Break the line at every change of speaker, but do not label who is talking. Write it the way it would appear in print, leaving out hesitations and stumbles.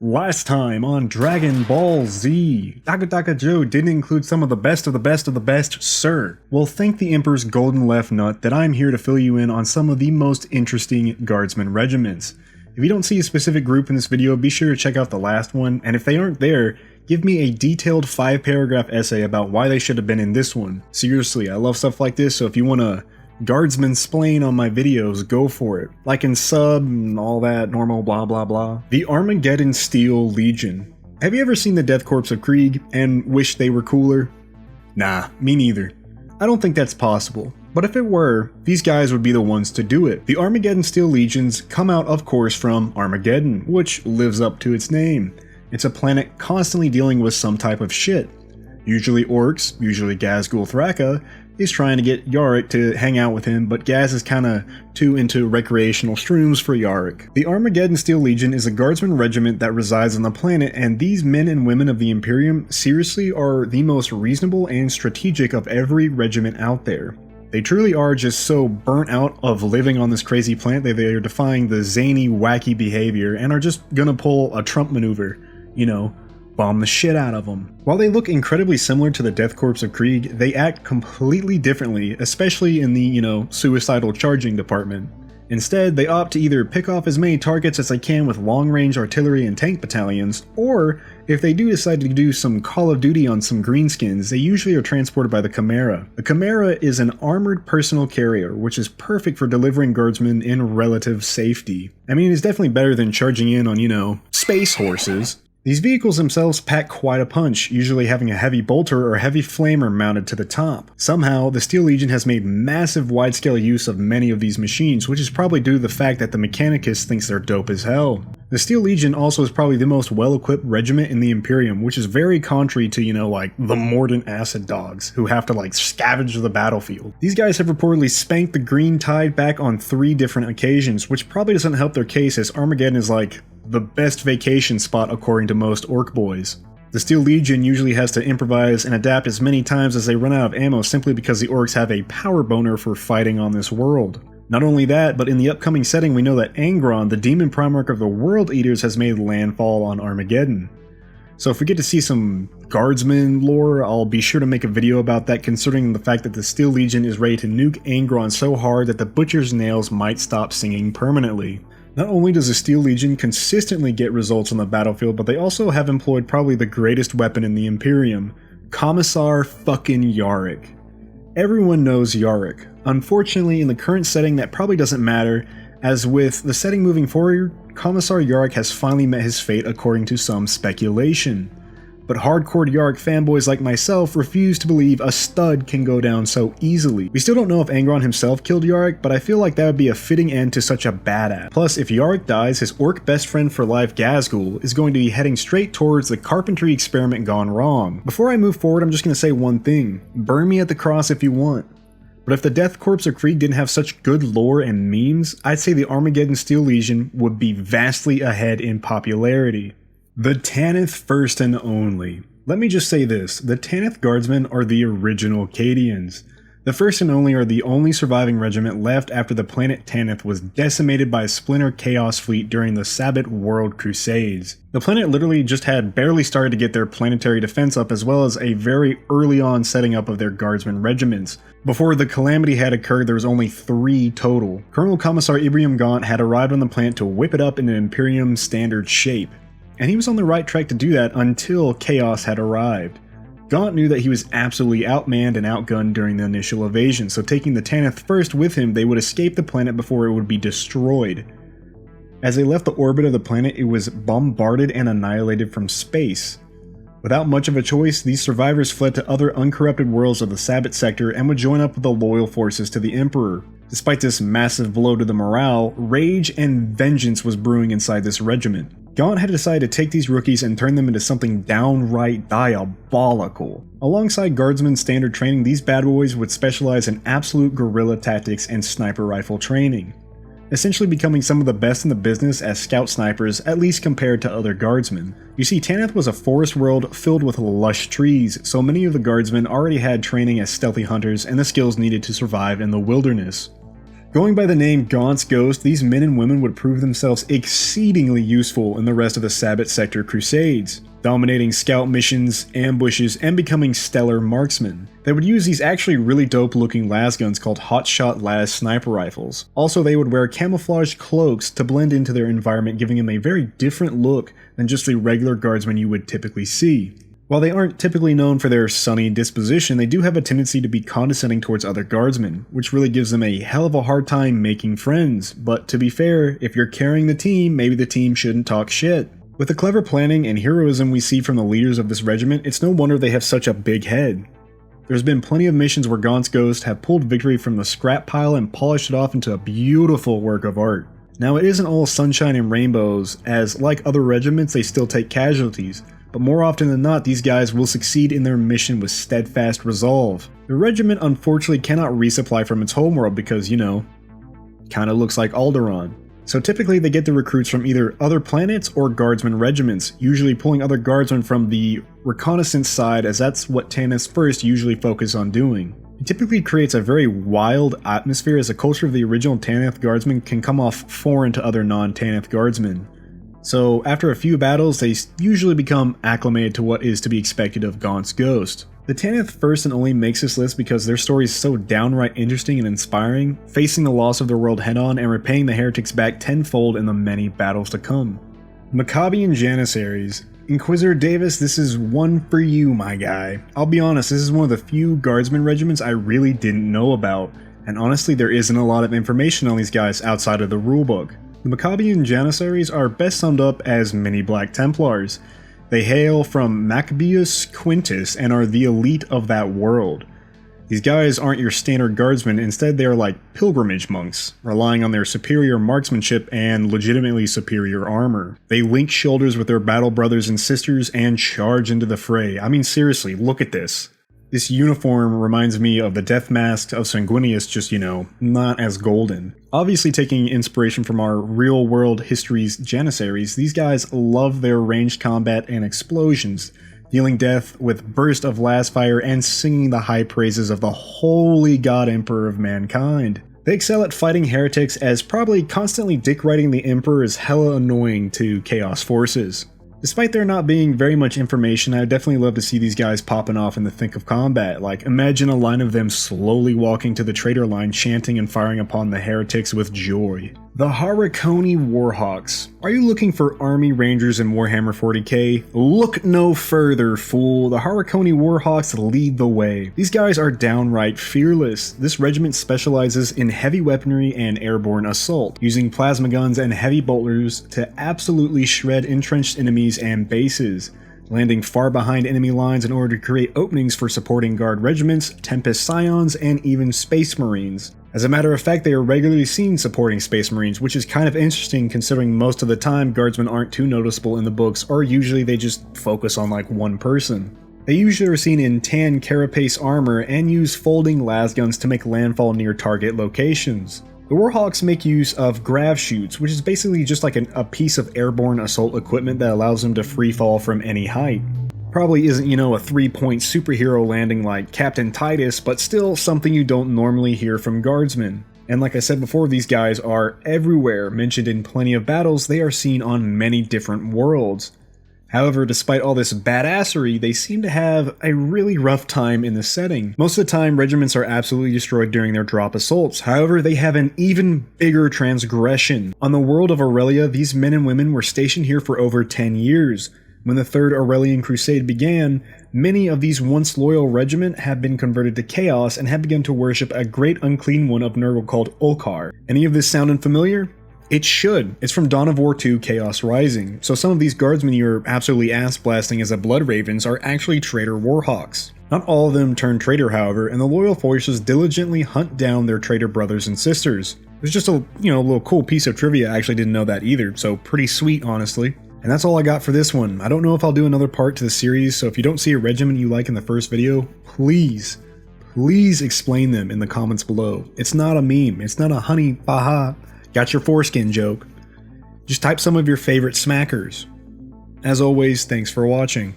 Last time on Dragon Ball Z, DakkaDakkajoe didn't include some of the best of the best of the best, sir. Well, thank the Emperor's golden left nut that I'm here to fill you in on some of the most interesting Guardsman regiments. If you don't see a specific group in this video, be sure to check out the last one, and if they aren't there, give me a detailed 5-paragraph essay about why they should have been in this one. Seriously, I love stuff like this, so if you want to Guardsman splain on my videos, go for it. Like and sub and all that normal blah blah blah. The Armageddon Steel Legion. Have you ever seen the Death Corps of Krieg and wish they were cooler? Nah, me neither. I don't think that's possible. But if it were, these guys would be the ones to do it. The Armageddon Steel Legions come out, of course, from Armageddon, which lives up to its name. It's a planet constantly dealing with some type of shit. Usually orcs, usually Ghazghkull Thraka, is trying to get Yarick to hang out with him, but Gaz is kinda too into recreational shrooms for Yarick. The Armageddon Steel Legion is a guardsman regiment that resides on the planet, and these men and women of the Imperium seriously are the most reasonable and strategic of every regiment out there. They truly are just so burnt out of living on this crazy planet that they are defying the zany, wacky behavior and are just gonna pull a Trump maneuver, you know, bomb the shit out of them. While they look incredibly similar to the Death Corps of Krieg, they act completely differently, especially in the, suicidal charging department. Instead, they opt to either pick off as many targets as they can with long-range artillery and tank battalions, or if they do decide to do some Call of Duty on some greenskins, they usually are transported by the Chimera. The Chimera is an armored personal carrier, which is perfect for delivering guardsmen in relative safety. I mean, it's definitely better than charging in on, space horses. These vehicles themselves pack quite a punch, usually having a heavy bolter or heavy flamer mounted to the top. Somehow, the Steel Legion has made massive wide-scale use of many of these machines, which is probably due to the fact that the Mechanicus thinks they're dope as hell. The Steel Legion also is probably the most well-equipped regiment in the Imperium, which is very contrary to, the Mordant Acid Dogs, who have to, scavenge the battlefield. These guys have reportedly spanked the Green Tide back on 3 different occasions, which probably doesn't help their case, as Armageddon is the best vacation spot according to most orc boys. The Steel Legion usually has to improvise and adapt as many times as they run out of ammo simply because the orcs have a power boner for fighting on this world. Not only that, but in the upcoming setting we know that Angron, the demon primarch of the World Eaters, has made landfall on Armageddon. So if we get to see some Guardsman lore, I'll be sure to make a video about that, considering the fact that the Steel Legion is ready to nuke Angron so hard that the Butcher's nails might stop singing permanently. Not only does the Steel Legion consistently get results on the battlefield, but they also have employed probably the greatest weapon in the Imperium, Commissar fucking Yarick. Everyone knows Yarick. Unfortunately, in the current setting that probably doesn't matter, as with the setting moving forward, Commissar Yarick has finally met his fate according to some speculation. But hardcore Yarick fanboys like myself refuse to believe a stud can go down so easily. We still don't know if Angron himself killed Yarick, but I feel like that would be a fitting end to such a badass. Plus, if Yarick dies, his orc best friend for life Ghazghkull is going to be heading straight towards the carpentry experiment gone wrong. Before I move forward, I'm just going to say one thing. Burn me at the cross if you want. But if the Death Corps of Krieg didn't have such good lore and memes, I'd say the Armageddon Steel Legion would be vastly ahead in popularity. The TANITH first and only. Let me just say this, the TANITH Guardsmen are the original Cadians. The first and only are the only surviving regiment left after the planet Tanith was decimated by a splinter chaos fleet during the Sabbat World Crusades. The planet literally just had barely started to get their planetary defense up, as well as a very early on setting up of their Guardsman regiments. Before the calamity had occurred, there was only 3 total. Colonel Commissar Ibrium Gaunt had arrived on the planet to whip it up in an Imperium standard shape. And he was on the right track to do that until chaos had arrived. Gaunt knew that he was absolutely outmanned and outgunned during the initial invasion, so taking the TANITH first with him, they would escape the planet before it would be destroyed. As they left the orbit of the planet, it was bombarded and annihilated from space. Without much of a choice, these survivors fled to other uncorrupted worlds of the Sabbat sector and would join up with the loyal forces to the Emperor. Despite this massive blow to the morale, rage and vengeance was brewing inside this regiment. Gaunt had decided to take these rookies and turn them into something downright diabolical. Alongside Guardsman standard training, these bad boys would specialize in absolute guerrilla tactics and sniper rifle training, essentially becoming some of the best in the business as scout snipers, at least compared to other Guardsmen. You see, Tanith was a forest world filled with lush trees, so many of the Guardsmen already had training as stealthy hunters and the skills needed to survive in the wilderness. Going by the name Gaunt's Ghost, these men and women would prove themselves exceedingly useful in the rest of the Sabbat Sector Crusades, dominating scout missions, ambushes, and becoming stellar marksmen. They would use these actually really dope looking lasguns called hotshot las sniper rifles. Also, they would wear camouflage cloaks to blend into their environment, giving them a very different look than just the regular guardsmen you would typically see. While they aren't typically known for their sunny disposition, they do have a tendency to be condescending towards other guardsmen, which really gives them a hell of a hard time making friends. But to be fair, if you're carrying the team, maybe the team shouldn't talk shit. With the clever planning and heroism we see from the leaders of this regiment, it's no wonder they have such a big head. There's been plenty of missions where Gaunt's Ghost have pulled victory from the scrap pile and polished it off into a beautiful work of art. Now, it isn't all sunshine and rainbows, as like other regiments, they still take casualties. But more often than not, these guys will succeed in their mission with steadfast resolve. The regiment unfortunately cannot resupply from its homeworld because, you know, kinda looks like Alderaan. So typically they get the recruits from either other planets or guardsman regiments, usually pulling other guardsmen from the reconnaissance side, as that's what TANITHs first usually focus on doing. It typically creates a very wild atmosphere, as the culture of the original TANITH guardsmen can come off foreign to other non-TANITH guardsmen. So after a few battles, they usually become acclimated to what is to be expected of Gaunt's Ghost. The TANITH first and only makes this list because their story is so downright interesting and inspiring, facing the loss of their world head-on and repaying the heretics back tenfold in the many battles to come. MACCABIAN Janissaries. Inquisitor Davis, this is one for you, my guy. I'll be honest, this is one of the few guardsman regiments I really didn't know about, and honestly there isn't a lot of information on these guys outside of the rulebook. The MACCABIAN Janissaries are best summed up as mini Black Templars. They hail from Maccabeus Quintus and are the elite of that world. These guys aren't your standard guardsmen, instead they are like pilgrimage monks, relying on their superior marksmanship and legitimately superior armor. They link shoulders with their battle brothers and sisters and charge into the fray. I mean seriously, look at this. This uniform reminds me of the death mask of Sanguinius, just, you know, not as golden. Obviously taking inspiration from our real-world history's Janissaries, these guys love their ranged combat and explosions, dealing death with burst of last fire and singing the high praises of the holy god emperor of mankind. They excel at fighting heretics, as probably constantly dick-riding the emperor is hella annoying to chaos forces. Despite there not being very much information, I would definitely love to see these guys popping off in the thick of combat. Like, imagine a line of them slowly walking to the traitor line, chanting and firing upon the heretics with joy. The HARAKONI WARHAWKS. Are you looking for army rangers in Warhammer 40k? Look no further, fool. The HARAKONI WARHAWKS lead the way. These guys are downright fearless. This regiment specializes in heavy weaponry and airborne assault, using plasma guns and heavy bolters to absolutely shred entrenched enemies and bases, landing far behind enemy lines in order to create openings for supporting guard regiments, Tempest Scions, and even Space Marines. As a matter of fact, they are regularly seen supporting Space Marines, which is kind of interesting considering most of the time guardsmen aren't too noticeable in the books, or usually they just focus on like one person. They usually are seen in tan carapace armor and use folding lasguns to make landfall near target locations. The Warhawks make use of grav chutes, which is basically just like a piece of airborne assault equipment that allows them to free fall from any height. Probably isn't, you know, a 3-point superhero landing like Captain Titus, but still something you don't normally hear from guardsmen. And like I said before, these guys are everywhere. Mentioned in plenty of battles, they are seen on many different worlds. However, despite all this badassery, they seem to have a really rough time in the setting. Most of the time, regiments are absolutely destroyed during their drop assaults. However, they have an even bigger transgression. On the world of Aurelia, these men and women were stationed here for over 10 years. When the Third Aurelian Crusade began, many of these once loyal regiment have been converted to chaos and have begun to worship a great unclean one of Nurgle called Ulkar. Any of this sounding familiar? It should. It's from Dawn of War 2 Chaos Rising. So some of these guardsmen you're absolutely ass-blasting as a Blood Ravens are actually traitor Warhawks. Not all of them turn traitor, however, and the loyal forces diligently hunt down their traitor brothers and sisters. There's just a, little cool piece of trivia. I actually didn't know that either, so pretty sweet, honestly. And that's all I got for this one. I don't know if I'll do another part to the series, so if you don't see a regiment you like in the first video, please explain them in the comments below. It's not a meme. It's not a honey, baha, got your foreskin joke. Just type some of your favorite smackers. As always, thanks for watching.